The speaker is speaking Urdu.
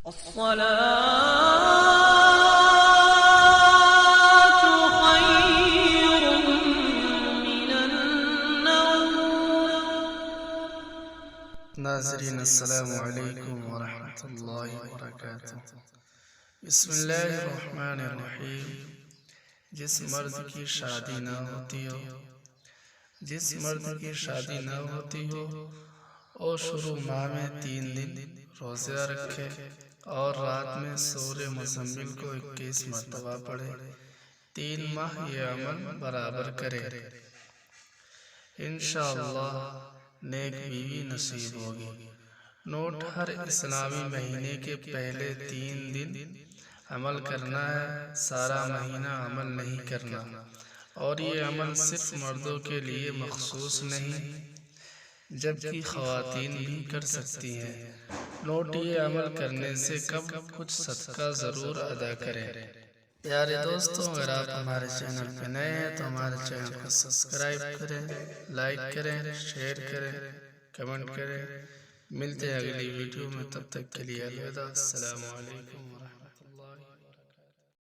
الصلاة خير من النوم. ناظرین السلام علیکم ورحمۃ اللہ وبرکاتہ۔ بسم اللہ الرحمن الرحیم۔ جس مرد کی شادی نہ ہوتی ہو، جس مرد کی شادی نہ ہوتی ہو اور شروع ماہ میں 3 دن روزہ رکھے اور رات میں سورہ مزمل کو 21 مرتبہ پڑھے، 3 ماہ یہ عمل برابر کرے، انشاءاللہ نیک بیوی نصیب ہوگی۔ نوٹ: ہر اسلامی مہینے کے پہلے 3 دن عمل کرنا ہے، سارا مہینہ عمل نہیں کرنا، اور یہ عمل صرف مردوں کے لیے مخصوص نہیں جبکہ خواتین بھی کر سکتی ہیں۔ نوٹ: یہ عمل کرنے سے قبل کچھ صدقہ ضرور ادا کریں۔ پیارے دوستوں، اگر آپ ہمارے چینل پہ نئے ہیں تو ہمارے چینل کو سبسکرائب کریں، لائک کریں، شیئر کریں، کمنٹ کریں۔ ملتے ہیں اگلی ویڈیو میں، تب تک کے لیے الوداع۔ السلام علیکم۔